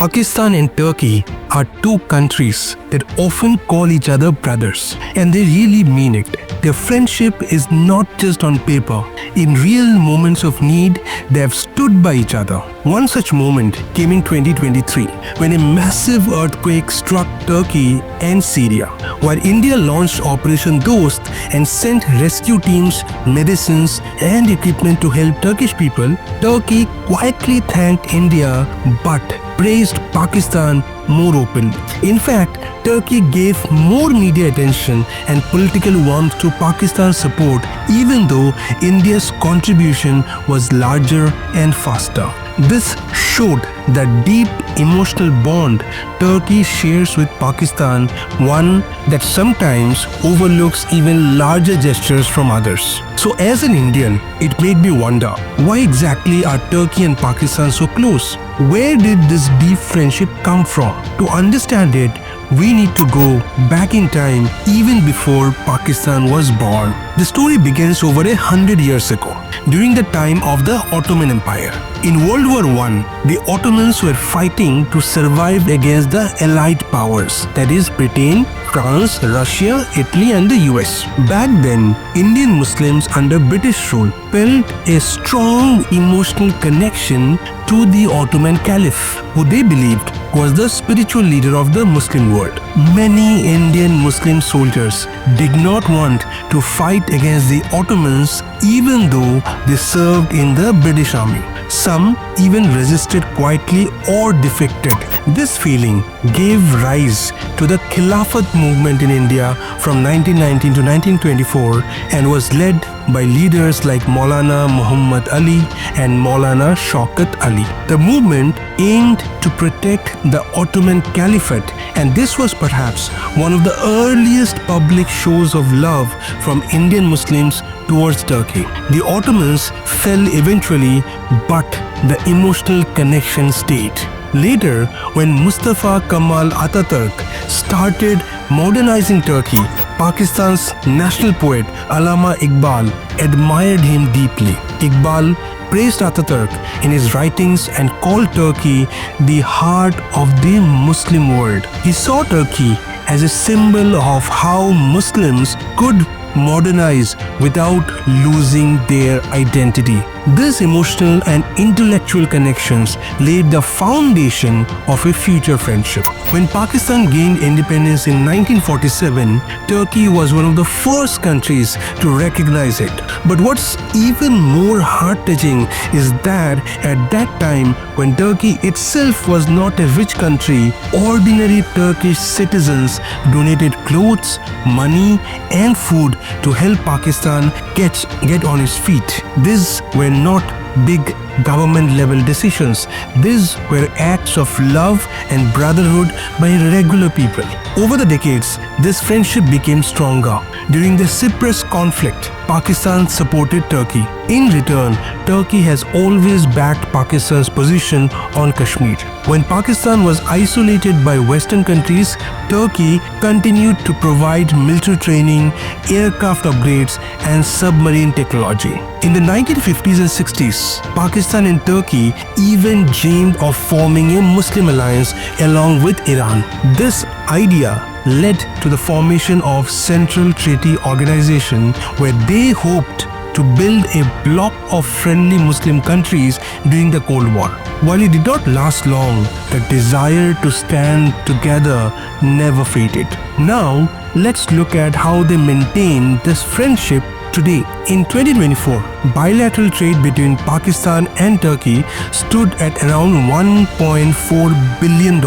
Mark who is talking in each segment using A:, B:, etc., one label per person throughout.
A: Pakistan and Turkey are two countries that often call each other brothers, and they really mean it. Their friendship is not just on paper. In real moments of need, they have stood by each other. One such moment came in 2023 when a massive earthquake struck Turkey and Syria. While India launched Operation Dost and sent rescue teams, medicines, and equipment to help Turkish people, Turkey quietly thanked India but praised Pakistan more openly. In fact, Turkey gave more media attention and political warmth to Pakistan's support, even though India's contribution was larger and faster. This showed the deep emotional bond Turkey shares with Pakistan, one that sometimes overlooks even larger gestures from others. So as an Indian, it made me wonder, why exactly are Turkey and Pakistan so close? Where did this deep friendship come from? To understand it, we need to go back in time even before Pakistan was born. The story begins over 100 years ago, during the time of the Ottoman Empire. In World War I, the Ottomans were fighting to survive against the Allied powers, that is Britain, France, Russia, Italy and the US. Back then, Indian Muslims under British rule felt a strong emotional connection to the Ottoman Caliph, who they believed was the spiritual leader of the Muslim world. Many Indian Muslim soldiers did not want to fight against the Ottomans even though they served in the British army. Some even resisted quietly or defected. This feeling gave rise to the Khilafat Movement in India from 1919 to 1924 and was led by leaders like Maulana Muhammad Ali and Maulana Shaukat Ali. The movement aimed to protect the Ottoman Caliphate, and this was perhaps one of the earliest public shows of love from Indian Muslims towards Turkey. The Ottomans fell eventually, but the emotional connection stayed. Later, when Mustafa Kemal Atatürk started modernizing Turkey, Pakistan's national poet Allama Iqbal admired him deeply. Iqbal praised Atatürk in his writings and called Turkey the heart of the Muslim world. He saw Turkey as a symbol of how Muslims could modernize without losing their identity. These emotional and intellectual connections laid the foundation of a future friendship. When Pakistan gained independence in 1947, Turkey was one of the first countries to recognize it. But what's even more heart-touching is that at that time, when Turkey itself was not a rich country, ordinary Turkish citizens donated clothes, money and food to help Pakistan get on its feet. These were not big government-level decisions. These were acts of love and brotherhood by regular people. Over the decades, this friendship became stronger. During the Cyprus conflict, Pakistan supported Turkey. In return, Turkey has always backed Pakistan's position on Kashmir. When Pakistan was isolated by Western countries, Turkey continued to provide military training, aircraft upgrades, and submarine technology. In the 1950s and 60s, Pakistan and Turkey even dreamed of forming a Muslim alliance along with Iran. This idea led to the formation of Central Treaty Organization, where they hoped to build a bloc of friendly Muslim countries during the Cold War. While it did not last long, the desire to stand together never faded. Now, let's look at how they maintain this friendship today. In 2024, bilateral trade between Pakistan and Turkey stood at around $1.4 billion,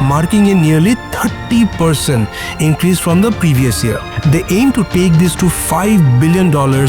A: marking a nearly 30% increase from the previous year. They aim to take this to $5 billion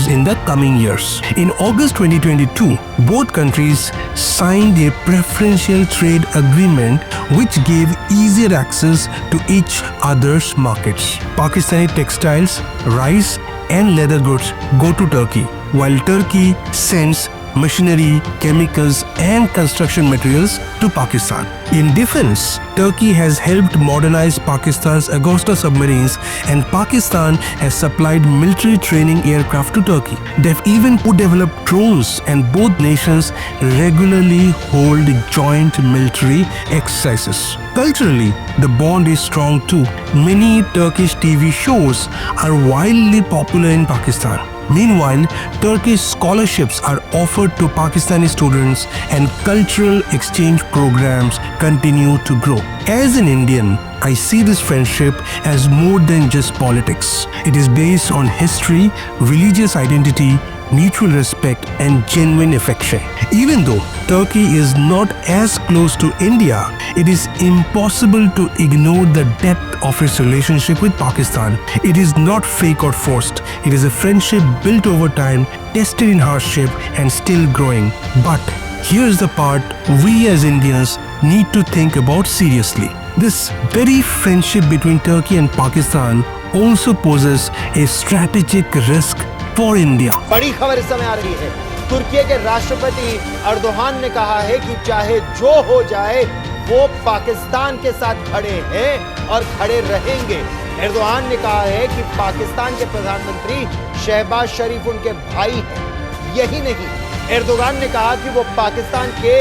A: in the coming years. In August 2022, both countries signed a preferential trade agreement which gave easier access to each other's markets. Pakistani textiles, rice, and leather goods go to Turkey, while Turkey sends machinery, chemicals, and construction materials to Pakistan. In defense, Turkey has helped modernize Pakistan's Agosta submarines, and Pakistan has supplied military training aircraft to Turkey. They've even developed drones, and both nations regularly hold joint military exercises. Culturally, the bond is strong too. Many Turkish TV shows are widely popular in Pakistan. Meanwhile, Turkish scholarships are offered to Pakistani students and cultural exchange programs continue to grow. As an Indian, I see this friendship as more than just politics. It is based on history, religious identity, mutual respect, and genuine affection. Even though Turkey is not as close to India, it is impossible to ignore the depth of its relationship with Pakistan. It is not fake or forced. It is a friendship built over time, tested in hardship, and still growing. But here's the part we as Indians need to think about seriously. This very friendship between Turkey and Pakistan also poses a strategic risk for India.
B: बड़ी खबर इस समय आ रही है। तुर्की के राष्ट्रपति Erdogan ने कहा है कि चाहे जो हो जाए वो पाकिस्तान के साथ खड़े हैं और खड़े रहेंगे। अर्दोगान ने कहा है कि पाकिस्तान के प्रधानमंत्री शहबाज शरीफ उनके भाई हैं। यही नहीं, अर्दोगान ने कहा कि वो पाकिस्तान के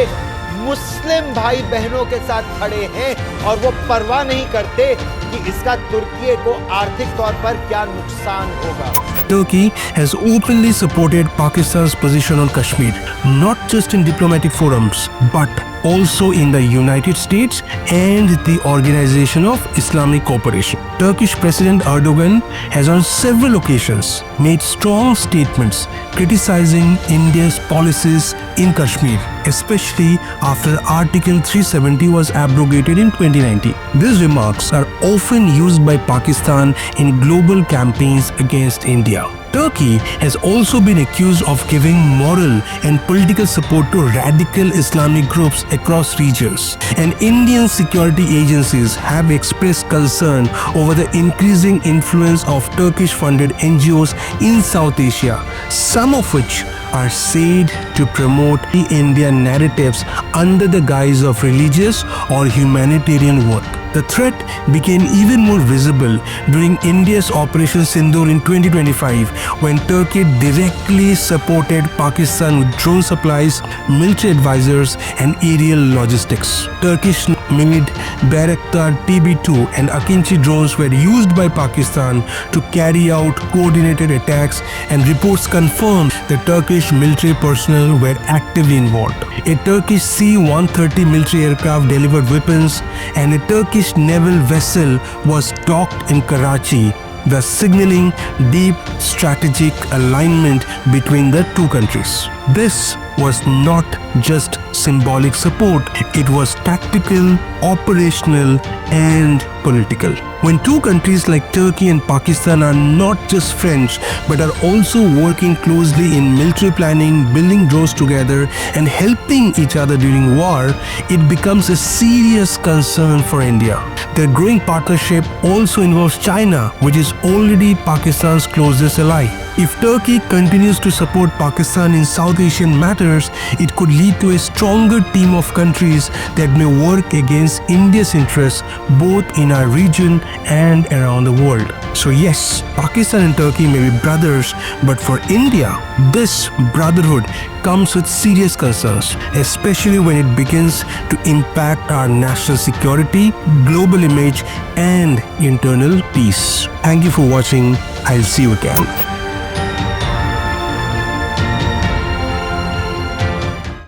B: मुस्लिम भाई बहनों के साथ खड़े हैं और वो परवाह नहीं करते कि इसका तुर्की को आर्थिक तौर पर क्या नुकसान होगा।
A: Turkey has openly supported Pakistan's position on Kashmir, not just in diplomatic forums, but also in the United States and the Organization of Islamic Cooperation. Turkish President Erdogan has on several occasions made strong statements criticizing India's policies in Kashmir, especially after Article 370 was abrogated in 2019. These remarks are often used by Pakistan in global campaigns against India. Turkey has also been accused of giving moral and political support to radical Islamic groups across regions, and Indian security agencies have expressed concern over the increasing influence of Turkish-funded NGOs in South Asia, some of which are said to promote the Indian narratives under the guise of religious or humanitarian work. The threat became even more visible during India's Operation Sindoor in 2025, when Turkey directly supported Pakistan with drone supplies, military advisors, and aerial logistics. Turkish-made Bayraktar TB2 and Akinci drones were used by Pakistan to carry out coordinated attacks, and reports confirmed that Turkish military personnel were actively involved. A Turkish C-130 military aircraft delivered weapons, and a Turkish naval vessel was docked in Karachi, thus signaling deep strategic alignment between the two countries. This was not just symbolic support, it was tactical, operational, and political. When two countries like Turkey and Pakistan are not just friends but are also working closely in military planning, building drones together, and helping each other during war, it becomes a serious concern for India. Their growing partnership also involves China, which is already Pakistan's closest ally. If Turkey continues to support Pakistan in South Asian matters, it could lead to a stronger team of countries that may work against India's interests both in our region and around the world. So yes, Pakistan and Turkey may be brothers, but for India, this brotherhood comes with serious concerns, especially when it begins to impact our national security, global image, and internal peace. Thank you for watching. I'll see you again.